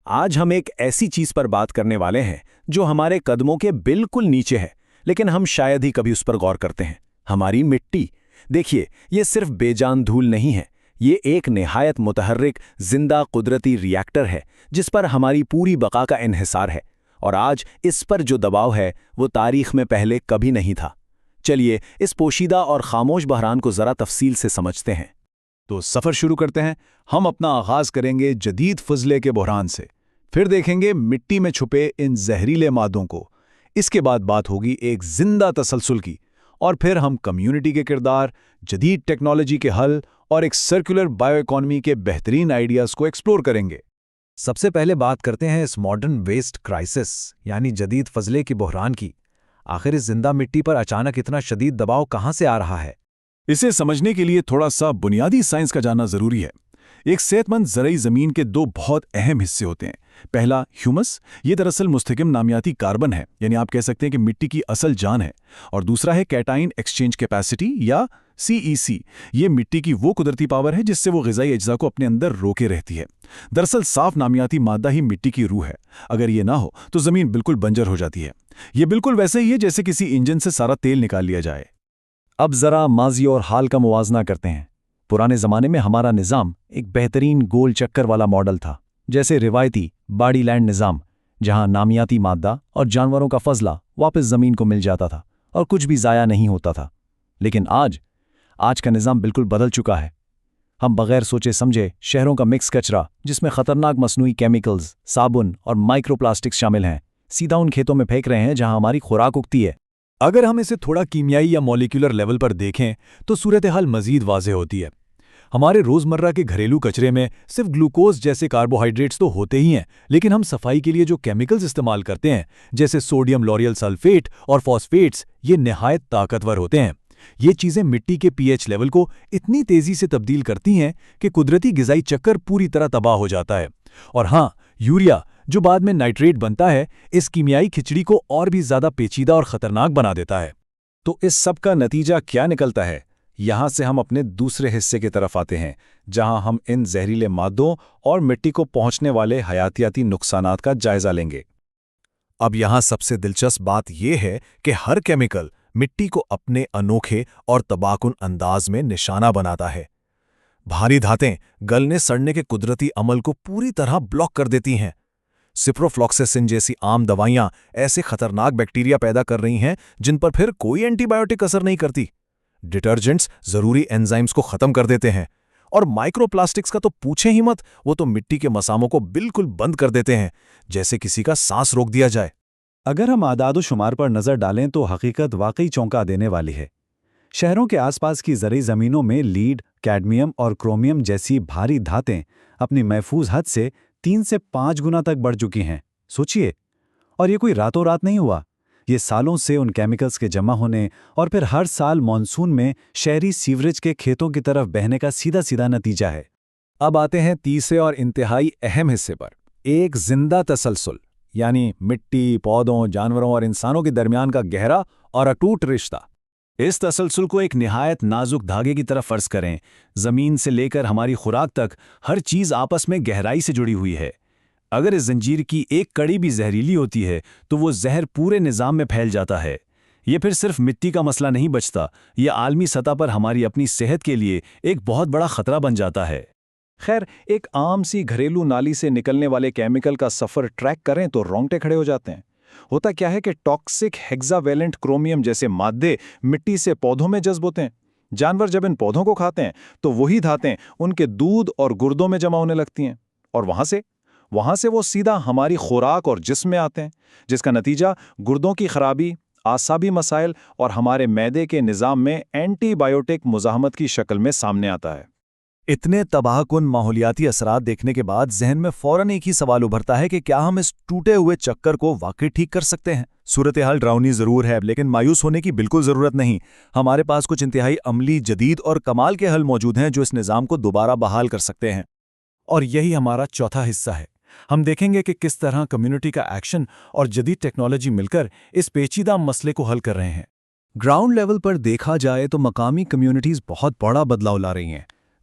آج ہم ایک ایسی چیز پر بات کرنے والے ہیں جو ہمارے قدموں کے بالکل نیچے ہے، لیکن ہم شاید ہی کبھی اس پر غور کرتے ہیں۔ ہماری مٹی۔ دیکھیے، یہ صرف بے جان دھول نہیں ہے، یہ ایک نہایت متحرک، زندہ قدرتی ری ایکٹر ہے جس پر ہماری پوری بقا کا انحصار ہے، اور آج اس پر جو دباؤ ہے وہ تاریخ میں پہلے کبھی نہیں تھا۔ چلیے اس پوشیدہ اور خاموش بحران کو ذرا تفصیل سے سمجھتے ہیں۔ تو سفر شروع کرتے ہیں۔ ہم اپنا آغاز کریں گے جدید فضلے کے بحران سے، پھر دیکھیں گے مٹی میں چھپے ان زہریلے مادوں کو، اس کے بعد بات ہوگی ایک زندہ تسلسل کی، اور پھر ہم کمیونٹی کے کردار، جدید ٹیکنالوجی کے حل اور ایک سرکولر بائیو اکانومی کے بہترین آئیڈیاز کو ایکسپلور کریں گے۔ سب سے پہلے بات کرتے ہیں اس ماڈرن ویسٹ کرائسس یعنی جدید فضلے کی بحران کی۔ آخر اس زندہ مٹی پر اچانک اتنا شدید دباؤ کہاں سے آ رہا ہے؟ اسے سمجھنے کے لیے تھوڑا سا بنیادی سائنس کا جاننا ضروری ہے۔ ایک صحت مند زرعی زمین کے دو بہت اہم حصے ہوتے ہیں۔ پہلا ہیومس، یہ دراصل مستحکم نامیاتی کاربن ہے، یعنی آپ کہہ سکتے ہیں کہ مٹی کی اصل جان ہے، اور دوسرا ہے کیٹائن ایکسچینج کیپیسٹی یا CEC، یہ مٹی کی وہ قدرتی پاور ہے جس سے وہ غذائی اجزاء کو اپنے اندر روکے رہتی ہے۔ دراصل صاف نامیاتی مادہ ہی مٹی کی روح ہے، اگر یہ نہ ہو تو زمین بالکل بنجر ہو جاتی ہے۔ یہ بالکل ویسے ہی ہے جیسے کسی انجن سے سارا تیل نکال لیا جائے۔ اب ذرا ماضی اور حال کا موازنہ کرتے ہیں۔ پرانے زمانے میں ہمارا نظام ایک بہترین گول چکر والا ماڈل تھا، جیسے روایتی باڈی لینڈ نظام، جہاں نامیاتی مادہ اور جانوروں کا فضلہ واپس زمین کو مل جاتا تھا اور کچھ بھی ضائع نہیں ہوتا تھا۔ لیکن آج کا نظام بالکل بدل چکا ہے۔ ہم بغیر سوچے سمجھے شہروں کا مکس کچرا، جس میں خطرناک مصنوعی کیمیکلز، صابن اور مائکرو پلاسٹکس شامل ہیں، سیدھا ان کھیتوں میں پھینک رہے ہیں جہاں ہماری خوراک اگتی ہے۔ اگر ہم اسے تھوڑا کیمیائی یا مولیکولر لیول پر دیکھیں تو صورتحال مزید واضح ہوتی ہے۔ ہمارے روزمرہ کے گھریلو کچرے میں صرف گلوکوز جیسے کاربوہائیڈریٹس تو ہوتے ہی ہیں، لیکن ہم صفائی کے لیے جو کیمیکلز استعمال کرتے ہیں، جیسے سوڈیم لوریل سلفیٹ اور فاسفیٹس، یہ نہایت طاقتور ہوتے ہیں۔ یہ چیزیں مٹی کے pH لیول کو اتنی تیزی سے تبدیل کرتی ہیں کہ قدرتی غذائی چکر پوری طرح تباہ ہو جاتا ہے۔ اور ہاں، یوریا، جو بعد میں نائٹریٹ بنتا ہے، اس کیمیائی کھچڑی کو اور بھی زیادہ پیچیدہ اور خطرناک بنا دیتا ہے۔ تو اس سب کا نتیجہ کیا نکلتا ہے؟ یہاں سے ہم اپنے دوسرے حصے کی طرف آتے ہیں، جہاں ہم ان زہریلے مادوں اور مٹی کو پہنچنے والے حیاتیاتی نقصانات کا جائزہ لیں گے۔ اب یہاں سب سے دلچسپ بات یہ ہے کہ ہر کیمیکل مٹی کو اپنے انوکھے اور تباہ کن انداز میں نشانہ بناتا ہے۔ بھاری دھاتیں گلنے سڑنے کے قدرتی عمل کو پوری طرح بلاک کر دیتی ہیں۔ سپروفلوکسیسن جیسی عام دوائیاں ایسے خطرناک بیکٹیریا پیدا کر رہی ہیں جن پر پھر کوئی اینٹی بائیوٹک اثر نہیں کرتی۔ ڈٹرجنٹس ضروری انزائمز کو ختم کر دیتے ہیں، اور مائکرو پلاسٹکس کا تو پوچھیں ہی مت، وہ تو مٹی کے مساموں کو بالکل بند کر دیتے ہیں، جیسے کسی کا سانس روک دیا جائے۔ اگر ہم اعداد و شمار پر نظر ڈالیں تو حقیقت واقعی چونکا دینے والی ہے۔ شہروں کے آس پاس کی زرعی زمینوں میں لیڈ، کیڈمیم اور کرومیم جیسی بھاری دھاتیں اپنی محفوظ حد سے 3 سے 5 گنا تک بڑھ چکی ہیں۔ سوچئے، اور یہ کوئی راتوں رات نہیں ہوا، یہ سالوں سے ان کیمیکلز کے جمع ہونے اور پھر ہر سال مانسون میں شہری سیوریج کے کھیتوں کی طرف بہنے کا سیدھا نتیجہ ہے۔ اب آتے ہیں تیسرے اور انتہائی اہم حصے پر، ایک زندہ تسلسل، یعنی مٹی، پودوں، جانوروں اور انسانوں کے درمیان کا گہرا اور اٹوٹ رشتہ۔ اس تسلسل کو ایک نہایت نازک دھاگے کی طرف فرض کریں۔ زمین سے لے کر ہماری خوراک تک ہر چیز آپس میں گہرائی سے جڑی ہوئی ہے۔ اگر اس زنجیر کی ایک کڑی بھی زہریلی ہوتی ہے تو وہ زہر پورے نظام میں پھیل جاتا ہے۔ یہ پھر صرف مٹی کا مسئلہ نہیں بچتا، یہ عالمی سطح پر ہماری اپنی صحت کے لیے ایک بہت بڑا خطرہ بن جاتا ہے۔ خیر، ایک عام سی گھریلو نالی سے نکلنے والے کیمیکل کا سفر ٹریک کریں تو رونگٹے کھڑے ہو جاتے ہیں۔ ہوتا کیا ہے کہ ٹاکسک ہیگزا ویلنٹ کرومیم جیسے مادے مٹی سے پودوں میں جذب ہوتے ہیں۔ جانور جب ان پودوں کو کھاتے ہیں تو وہی دھاتیں ان کے دودھ اور گردوں میں جمع ہونے لگتی ہیں، اور وہاں سے وہ سیدھا ہماری خوراک اور جسم میں آتے ہیں، جس کا نتیجہ گردوں کی خرابی، اعصابی مسائل اور ہمارے معدے کے نظام میں اینٹی بائیوٹک مزاحمت کی شکل میں سامنے آتا ہے۔ اتنے تباہ کن ماحولیاتی اثرات دیکھنے کے بعد ذہن میں فوراً ایک ہی سوال ابھرتا ہے کہ کیا ہم اس ٹوٹے ہوئے چکر کو واقعی ٹھیک کر سکتے ہیں؟ صورتحال ڈراؤنی ضرور ہے، لیکن مایوس ہونے کی بالکل ضرورت نہیں۔ ہمارے پاس کچھ انتہائی عملی، جدید اور کمال کے حل موجود ہیں جو اس نظام کو دوبارہ بحال کر سکتے ہیں۔ اور یہی ہمارا چوتھا حصہ ہے۔ ہم دیکھیں گے کہ کس طرح کمیونٹی کا ایکشن اور جدید ٹیکنالوجی مل کر اس پیچیدہ مسئلے کو حل کر رہے ہیں۔ گراؤنڈ لیول پر دیکھا جائے تو مقامی کمیونٹیز بہت بڑا بدلاؤ لا رہی ہیں۔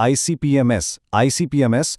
ICPMS